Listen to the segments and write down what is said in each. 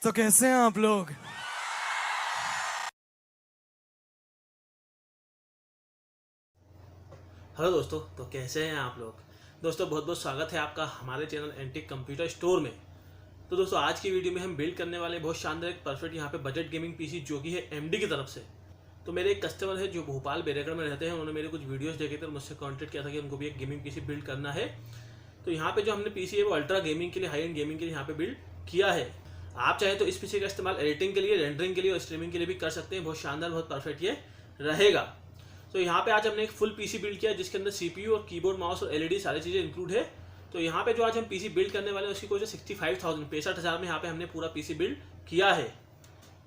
तो कैसे हैं आप लोग। हेलो दोस्तों, तो कैसे हैं आप लोग। दोस्तों बहुत बहुत स्वागत है आपका हमारे चैनल एंटिक कंप्यूटर स्टोर में। तो दोस्तों आज की वीडियो में हम बिल्ड करने वाले बहुत शानदार एक परफेक्ट यहाँ पे बजट गेमिंग पीसी जो कि है एमडी की तरफ से। तो मेरे एक कस्टमर है जो भोपाल बेरेगढ़ में रहते हैं, उन्होंने मेरे कुछ वीडियोस देखे थे और मुझसे कॉन्टेक्ट किया था कि उनको भी एक गेमिंग पीसी बिल्ड करना है। तो यहाँ पे जो हमने पीसी है वो अल्ट्रा गेमिंग के लिए, हाई एंड गेमिंग के लिए यहाँ पे बिल्ड किया है। आप चाहे तो इस पीसी का इस्तेमाल एडिटिंग के लिए, रेंडरिंग के लिए और स्ट्रीमिंग के लिए भी कर सकते हैं। बहुत शानदार, बहुत परफेक्ट ये रहेगा। तो यहाँ पे आज हमने एक फुल पीसी बिल्ड किया जिसके अंदर सीपीयू और कीबोर्ड, माउस और एलईडी सारी चीज़ें इंक्लूड है। तो यहाँ पे जो आज हम पीसी बिल्ड करने वाले हैं उसकी कोई 65,000 65,000 में यहाँ पे हमने पूरा पीसी बिल्ड किया है।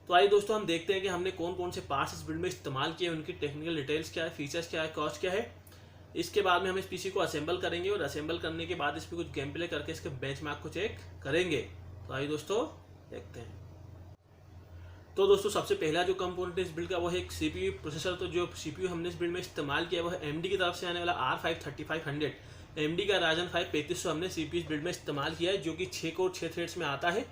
तो आइए दोस्तों हम देखते हैं कि हमने कौन कौन से पार्ट्स इस बिल्ड में इस्तेमाल किए, उनकी टेक्निकल डिटेल्स क्या है, फीचर्स क्या है, कॉस्ट क्या है। इसके बाद में हम इस पीसी को असेंबल करेंगे और असेंबल करने के बाद इस पर कुछ गेम प्ले करके इसके बेंचमार्क को चेक करेंगे। तो आइए दोस्तों देखते हैं। तो दोस्तों सबसे पहला जो कंपोनेंट है इस बिल्ड का वो है एक सीपीयू प्रोसेसर। तो जो सीपीयू हमने इस बिल्ड में इस्तेमाल किया वो है एमडी की तरफ से आने वाला R5 3500 एमडी का राजन 5 3500 हमने सीपीयू इस बिल्ड में इस्तेमाल किया है, जो कि 6 कोर 6 थ्रेड्स में आता है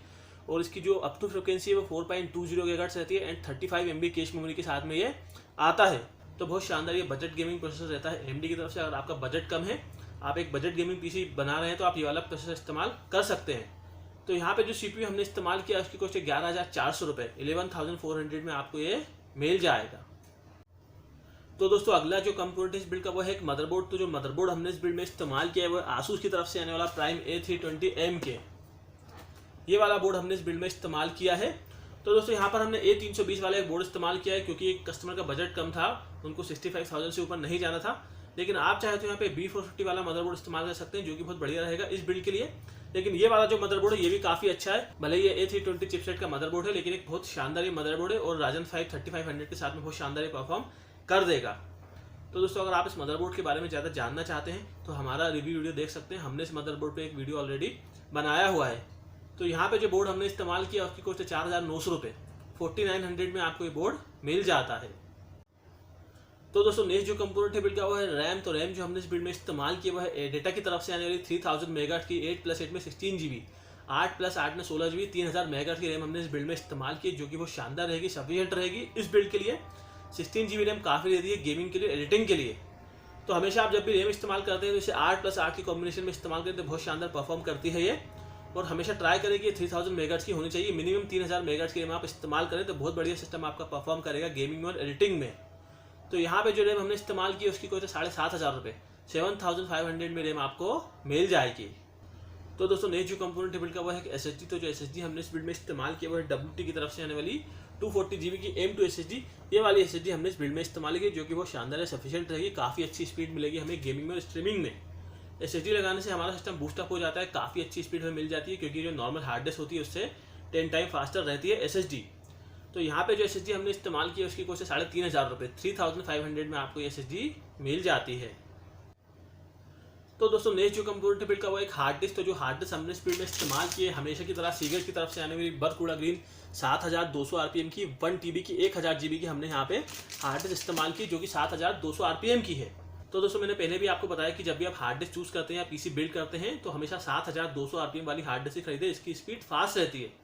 और इसकी जो अप टू फ्रिक्वेंसी है वो 4.20 गीगाहर्ट्ज रहती है एंड 35 MB कैश मेमोरी के साथ में ये आता है। तो बहुत शानदार ये बजट गेमिंग प्रोसेसर रहता है एमडी की तरफ से। अगर आपका बजट कम है, आप एक बजट गेमिंग पीसी बना रहे हैं, तो आप ये वाला प्रोसेसर इस्तेमाल कर सकते हैं। तो यहाँ पे जो सीपीयू हमने इस्तेमाल किया उसकी कॉस्ट है 11,400 रुपये, 11,400 में आपको ये मिल जाएगा। तो दोस्तों अगला जो कंपोनेंट इस बिल्ड का वो है एक मदरबोर्ड। तो जो मदरबोर्ड हमने इस बिल्ड में इस्तेमाल किया है वो आसूस की तरफ से आने वाला प्राइम A320M ये वाला बोर्ड हमने इस बिल्ड में इस्तेमाल किया है। तो दोस्तों यहाँ पर हमने A320 वाला एक बोर्ड इस्तेमाल किया है क्योंकि एक कस्टमर का बजट कम था, उनको 65,000 से ऊपर नहीं जाना था। लेकिन आप चाहे तो यहाँ पे B450 वाला मदरबोर्ड इस्तेमाल कर सकते हैं, जो कि बहुत बढ़िया रहेगा इस बिल्ड के लिए। लेकिन ये वाला जो मदरबोर्ड है ये भी काफ़ी अच्छा है। भले ये A320 चिपसेट का मदरबोर्ड है, लेकिन एक बहुत शानदार ये मदरबोर्ड है और राजन 5 3500 के साथ में बहुत शानदार परफॉर्म कर देगा। तो दोस्तों अगर आप इस मदरबोर्ड के बारे में ज़्यादा जानना चाहते हैं तो हमारा रिव्यू वीडियो देख सकते हैं। हमने इस मदरबोर्ड पे एक वीडियो ऑलरेडी बनाया हुआ है। तो यहाँ पे जो बोर्ड हमने इस्तेमाल किया उसकी कॉस्ट है 4,900 रुपये, 4900 में आपको ये बोर्ड मिल जाता है। तो दोस्तों नेक्स्ट जो कंपोनेंट है बिल्ड का वो है रैम। तो रैम जो हमने इस बिल्ड में इस्तेमाल किया वो है डेटा की तरफ से आने वाली 3000 मेगाहर्ट्ज की 8+8 में 16 GB, 8+8 में 16 GB, 3000 मेगाहर्ट्ज की रैम हमने इस बिल्ड में इस्तेमाल की, जो कि वो शानदार रहेगी, सफिशिएंट रहेगी इस बिल्ड के लिए। 16 GB रैम काफ़ी रहती है गेमिंग के लिए, एडिटिंग के लिए। तो हमेशा आप जब भी रैम इस्तेमाल करते हैं तो इसे 8+8 की कॉम्बिनेशन में इस्तेमाल करते हैं, बहुत शानदार परफॉर्म करती है ये। और हमेशा ट्राई करें कि 3000 मेगाहर्ट्ज की होनी चाहिए, मिनिमम 3000 मेगाहर्ट्ज की रैम आप इस्तेमाल करें तो बहुत बढ़िया सिस्टम आपका परफॉर्म करेगा गेमिंग में और एडिटिंग में। तो यहाँ पे जो रैम हमने इस्तेमाल की उसकी कॉस्ट है 7,500 रुपये, 7,500 में रैम आपको मिल जाएगी। तो दोस्तों नेक्स्ट जो कंपोनेंट बिल्ड का वो है SSD। तो जो SSD हमने इस बिल्ड में इस्तेमाल किया वो है WT की तरफ से आने वाली 240 GB की M2 SSD। ये वाली SSD हमने इस बिल्ड में इस्तेमाल की, जो कि बहुत शानदार है, सफिशिएंट रहेगी, काफ़ी अच्छी स्पीड मिलेगी हमें गेमिंग में और स्ट्रीमिंग में। SSD लगाने से हमारा सिस्टम बूस्टअप हो जाता है, काफ़ी अच्छी स्पीड हमें मिल जाती है, क्योंकि जो नॉर्मल हार्ड डिस्क होती है उससे 10 टाइम फास्टर रहती है SSD। तो यहाँ पे जो SSD हमने इस्तेमाल किया उसकी कॉस्ट है 3,500 रुपये, 3,500 में आपको ये SSD मिल जाती है। तो दोस्तों नेक्स्ट जो कंपोनेंट बिल्ड का वो एक हार्ड डिस्क। तो जो हार्ड डिस्क हमने इस बिल्ड में इस्तेमाल किए हमेशा की तरह सीगेट की तरफ से आने वाली बरकुड़ा ग्रीन 7200 RPM की 1 TB की 1000 GB की हमने यहाँ पे हार्ड डिस्क इस्तेमाल की, जो कि 7200 RPM की है। तो दोस्तों मैंने पहले भी आपको बताया कि जब भी आप हार्ड डिस्क चूज़ करते हैं या पीसी बिल्ड करते हैं तो हमेशा 7200 RPM वाली हार्ड डिस्क खरीदें, इसकी स्पीड फास्ट रहती है।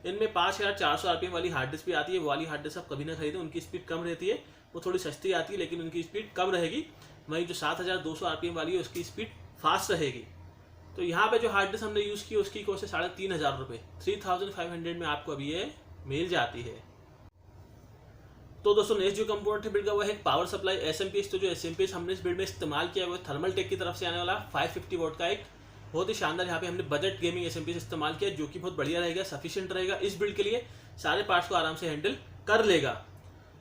इनमें 5400 RPM वाली हार्ड डिस्क भी आती है, वो वाली हार्ड डिस्क आप कभी ना खरीदें, उनकी स्पीड कम रहती है, वो थोड़ी सस्ती आती है लेकिन उनकी स्पीड कम रहेगी। वहीं जो 7200 RPM वाली है उसकी स्पीड फास्ट रहेगी। तो यहाँ पे जो हार्ड डिस्क हमने यूज़ की उसकी कॉस्ट है 3,500 रुपये, 3,500 में आपको अभी ये मिल जाती है। तो दोस्तों नेक्स्ट जो कंपोनेंट बिल्ड का वो है पावर सप्लाई SMP। तो जो SMP हमने इस बिल्ड में इस्तेमाल किया है वो थर्मल टेक की तरफ से आने वाला 550 वोट का एक बहुत ही शानदार यहाँ पे हमने बजट गेमिंग SMP इस्तेमाल किया, जो कि बहुत बढ़िया रहेगा, सफिशिएंट रहेगा इस बिल्ड के लिए, सारे पार्ट्स को आराम से हैंडल कर लेगा।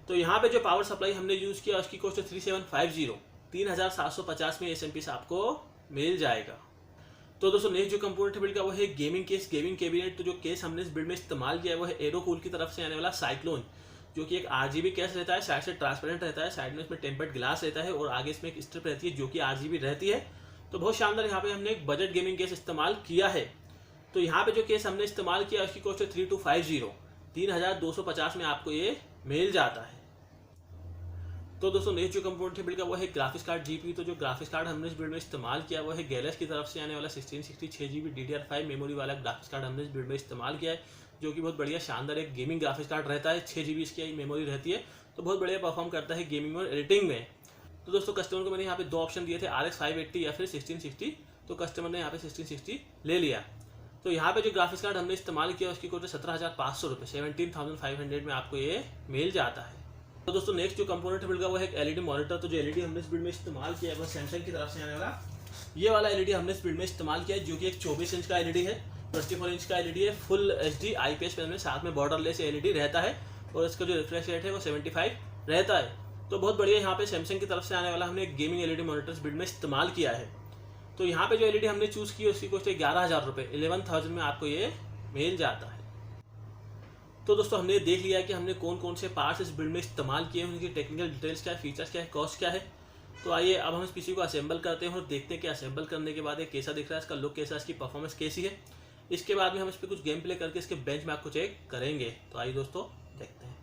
तो यहाँ पे जो पावर सप्लाई हमने यूज़ किया उसकी कॉस्ट है 3750, 3,750 में SMP से आपको मिल जाएगा। तो दोस्तों नेक्स्ट जो कंपोनेंट बिल्ड का वो है गेमिंग केस, गेमिंग कैबिनेट। तो जो केस हमने इस बिल्ड में इस्तेमाल किया है वो है एरोकूल की तरफ से आने वाला साइक्लोन, जो कि एक RGB केस रहता है, साइड से ट्रांसपेरेंट रहता है, साइड में इसमें टेम्पर्ड ग्लास रहता है और आगे इसमें एक स्ट्रिप रहती है जो कि RGB रहती है। तो बहुत शानदार यहाँ पे हमने एक बजट गेमिंग केस इस्तेमाल किया है। तो यहाँ पे जो केस हमने इस्तेमाल किया उसकी कॉस्ट है 3250, 3,250 में आपको ये मिल जाता है। तो दोस्तों नेक्स्ट जो कंपोनेंट है बिल्ड का वो है ग्राफिक्स कार्ड GPU। तो जो ग्राफिक्स कार्ड हमने इस बिल्ड में इस्तेमाल किया वो है गैलेक्स की तरफ से आने वाला 1666 GB DDR5 मेमोरी वाला ग्राफिक्स कार्ड हमने इस बिल्ड में इस्तेमाल किया है, जो कि बहुत बढ़िया शानदार एक गेमिंग ग्राफिक्स कार्ड रहता है। 6 GB इसकी मेमोरी रहती है, तो बहुत बढ़िया परफॉर्म करता है गेमिंग और एडिटिंग में। तो दोस्तों कस्टमर को मैंने यहाँ पे 2 ऑप्शन दिए थे, RX 580 या फिर 1660, तो कस्टमर ने यहाँ पे 1660 ले लिया। तो यहाँ पे जो ग्राफिक्स कार्ड हमने इस्तेमाल किया उसकी कोस्ट 17,500 रुपये, 17,500 में आपको ये मिल जाता है। तो दोस्तों नेक्स्ट जो कंपोनेंट मिल गया वो है एक LED मॉनिटर। तो जो LED हमने इस बिल्ड में इस्तेमाल किया है वो सैमसंग की तरफ से आने वाला ये वाला LED हमने इस बिल्ड में इस्तेमाल किया है, जो कि एक 24 इंच का LED है, 24 इंच का LED है, फुल HD IPS पैनल में, साथ में बॉर्डरलेस LED रहता है और इसका जो रिफ्रेश रेट है वो 75 रहता है। तो बहुत बढ़िया यहाँ पे सैमसंग की तरफ से आने वाला हमने एक गेमिंग LED मॉनिटर इस बिल्ड में इस्तेमाल किया है। तो यहाँ पे जो LED हमने चूज़ की उसकी कॉस्ट है 11,000 रुपये, 11,000 में आपको ये मिल जाता है। तो दोस्तों हमने देख लिया कि हमने कौन कौन से पार्ट्स इस बिल्ड में इस्तेमाल किए हैं, उनकी टेक्निकल डिटेल्स क्या है, फीचर्स क्या है, कॉस्ट क्या है। तो आइए अब हम इस पीसी को असेंबल करते हैं और देखते हैं कि असेंबल करने के बाद ये कैसा दिख रहा है, इसका लुक कैसा है, इसकी परफॉर्मेंस कैसी है। इसके बाद में हम इस पर कुछ गेम प्ले करके इसके बेंचमार्क को चेक करेंगे। तो आइए दोस्तों देखते हैं।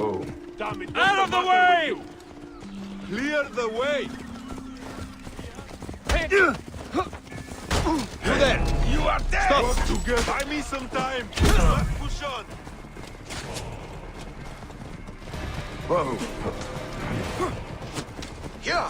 Whoa. Damn it, Out of the way! Clear the way! You there! You are dead! Stop together! Buy me some time! Let's push on! Whoa. Yeah!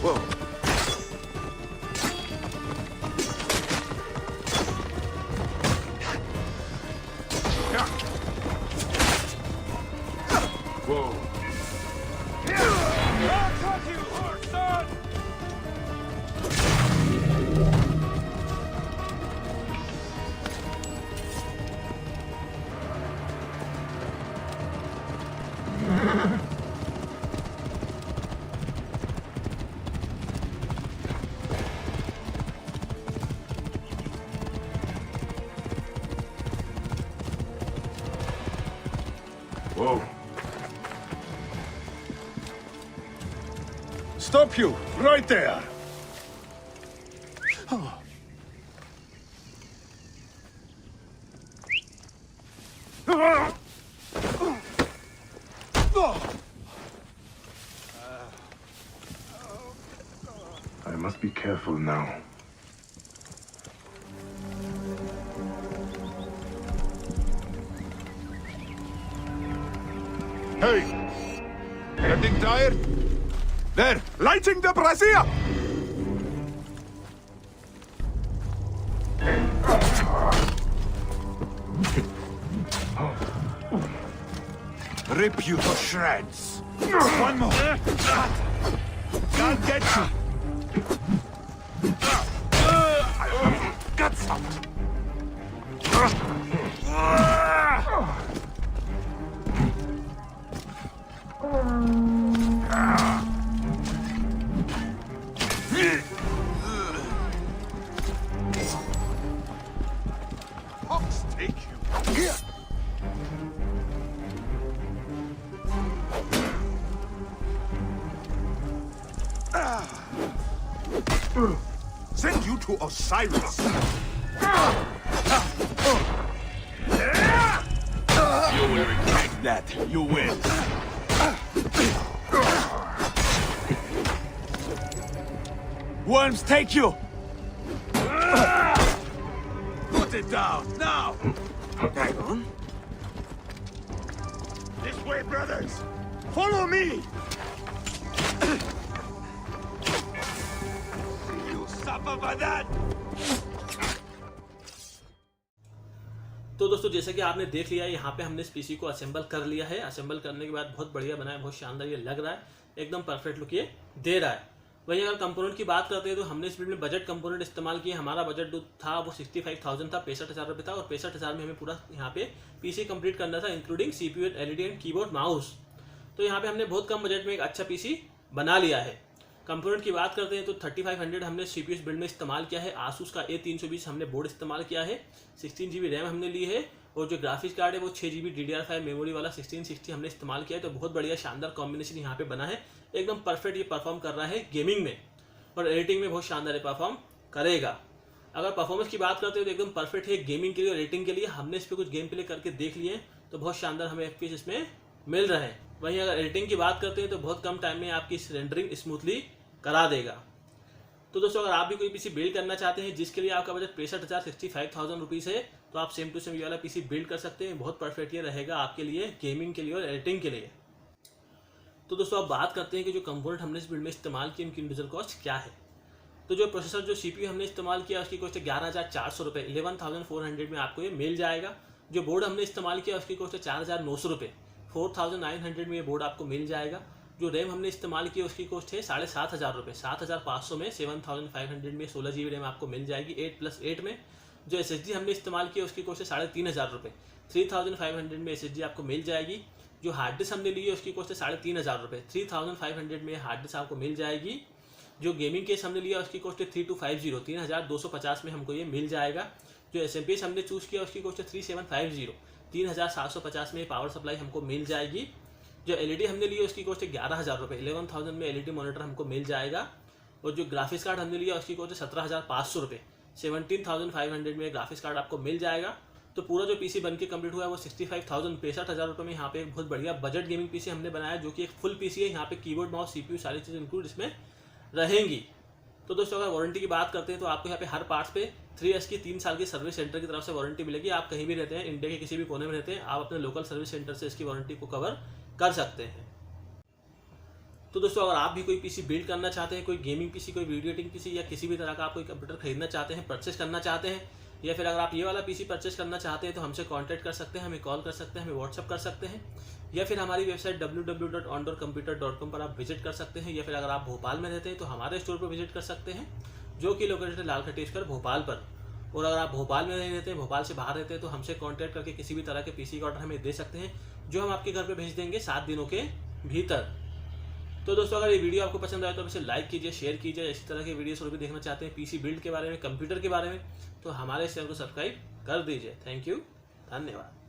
Whoa. Whoa. I'll cut you, horse son! Whoa. Stop you! Right there! I must be careful now. Hey! Getting tired? There! Lighting the brazier! Rip you to shreds! One more! Can't get you! Got some! Fox take you! Here! Send you to Osiris! You will regret that. You will. Worms take you! Put it down, now! Hang on. This way, brothers! Follow me! You suffer for that! तो दोस्तों जैसा कि आपने देख लिया यहाँ पे हमने इस पीसी को असेंबल कर लिया है। असेंबल करने के बाद बहुत बढ़िया बना है, बहुत शानदार ये लग रहा है, एकदम परफेक्ट लुक ये दे रहा है। वहीं अगर कंपोनेंट की बात करते हैं तो हमने इस वीडियो में बजट कंपोनेंट इस्तेमाल किए। हमारा बजट जो था वो 65,000 था, 65,000 रुपये था, और 65,000 में हमें पूरा यहाँ पे पीसी कंप्लीट करना था, including CPU and LED and keyboard mouse. तो यहाँ पे हमने बहुत कम बजट में एक अच्छा पीसी बना लिया है। कंपोनेंट की बात करते हैं तो 3500 हमने CPU बिल्ड में इस्तेमाल किया है। आसूस का A320 हमने बोर्ड इस्तेमाल किया है। 16 GB रैम हमने ली है, और जो ग्राफिक्स कार्ड है वो 6 GB DDR5 मेमोरी वाला 1660 हमने इस्तेमाल किया है। तो बहुत बढ़िया शानदार कॉम्बिनेशन यहाँ पे बना है, एकदम परफेक्ट ये परफॉर्म कर रहा है गेमिंग में, और एडिटिंग में बहुत शानदार परफॉर्म करेगा। अगर परफॉर्मेंस की बात करते हैं तो एकदम परफेक्ट है गेमिंग के लिए और एडिटिंग के लिए। हमने इस पर कुछ गेम प्ले करके देख लिए, तो बहुत शानदार हमें FPS इसमें मिल रहे हैं। वहीं अगर एडिटिंग की बात करते हैं तो बहुत कम टाइम में आपकी रेंडरिंग स्मूथली करा देगा। तो दोस्तों अगर आप भी कोई पीसी बिल्ड करना चाहते हैं जिसके लिए आपका बजट 65,000 रुपीज़ है, तो आप सेम टू सेम ये वाला पीसी बिल्ड कर सकते हैं। बहुत परफेक्ट ये रहेगा आपके लिए गेमिंग के लिए और एडिटिंग के लिए। तो दोस्तों अब बात करते हैं कि जो कंपोनेंट हमने इस बिल्ड में इस्तेमाल किए उनकी इंडिविजुअल कॉस्ट क्या है। तो जो प्रोसेसर जो CPU हमने इस्तेमाल किया उसकी कॉस्ट है 11,400 रुपये, 11,400 में आपको ये मिल जाएगा। जो बोर्ड हमने इस्तेमाल किया उसकी कॉस्ट है 4,900 रुपये, 4900 में ये बोर्ड आपको मिल जाएगा। जो रैम हमने इस्तेमाल की उसकी कॉस्ट है 7,500 रुपये। 7,500 में 7,500 में 16 GB रैम आपको मिल जाएगी 8+8 में। जो SSD हमने इस्तेमाल की उसकी कॉस्ट है 3,500 रुपये। 3,500 में SSD आपको मिल जाएगी। जो हार्ड डिस्क हमने ली है उसकी कॉस्ट है 3,500 रुपये। 3,500 में हार्ड डिस्क आपको मिल जाएगी। जो गेमिंग केस हमने लिया उसकी कॉस्ट है 3250, 3,250 में हमको ये मिल जाएगा। जो SMPS हमने चूज़ किया उसकी कॉस्ट है 3750, 3,750 में पावर सप्लाई हमको मिल जाएगी। जो LED हमने ली है उसकी कॉस्ट है 11,000 रुपये। 11,000 में LED मॉनिटर हमको मिल जाएगा। और जो ग्राफिक्स कार्ड हमने लिया उसकी कॉस्ट है 17,500 रुपये। 17,500 में ग्राफिक्स कार्ड आपको मिल जाएगा। तो पूरा जो पीसी बन के कंप्लीट हुआ है वो 65,000 65,000 रुपये में यहाँ पे एक बहुत बढ़िया बजट गेमिंग पीसी हमने बनाया, जो कि एक फुल पीसी है। यहाँ पे कीबोर्ड, माउस, CPU सारी चीज़ इंक्लूड इसमें रहेंगी। तो दोस्तों अगर वारंटी की बात करते हैं तो आपको यहाँ पे हर पार्ट्स पे 3S की 3 साल की सर्विस सेंटर की तरफ से वारंटी मिलेगी। आप कहीं भी रहते हैं, इंडिया के किसी भी कोने में रहते हैं, आप अपने लोकल सर्विस सेंटर से इसकी वारंटी को कवर कर सकते हैं। तो दोस्तों अगर आप भी कोई पीसी बिल्ड करना चाहते हैं, कोई गेमिंग पीसी, कोई वीडियो एडिटिंग पीसी या किसी भी तरह का आप कोई कंप्यूटर खरीदना चाहते हैं, परचेस करना चाहते हैं, या फिर अगर आप ये वाला पीसी परचेस करना चाहते हैं तो हमसे कांटेक्ट कर सकते हैं, हमें कॉल कर सकते हैं, हमें व्हाट्सअप कर सकते हैं, या फिर हमारी वेबसाइट www.ondoorcomputer.com पर आप विजिट कर सकते हैं। या फिर अगर आप भोपाल में रहते हैं तो हमारे स्टोर पर विजिट कर सकते हैं, जो कि लोकेटेड है लालखटी स्क्वायर भोपाल पर। और अगर आप भोपाल में नहीं रहते हैं, भोपाल से बाहर रहते हैं, तो हमसे कांटेक्ट करके किसी भी तरह के पीसी का ऑर्डर हमें दे सकते हैं, जो हम आपके घर पे भेज देंगे 7 दिनों के भीतर। तो दोस्तों अगर ये वीडियो आपको पसंद आए तो इसे लाइक कीजिए, शेयर कीजिए। इसी तरह के वीडियोस और भी देखना चाहते हैं पीसी बिल्ड के बारे में, कंप्यूटर के बारे में, तो हमारे चैनल को सब्सक्राइब कर दीजिए। थैंक यू, धन्यवाद।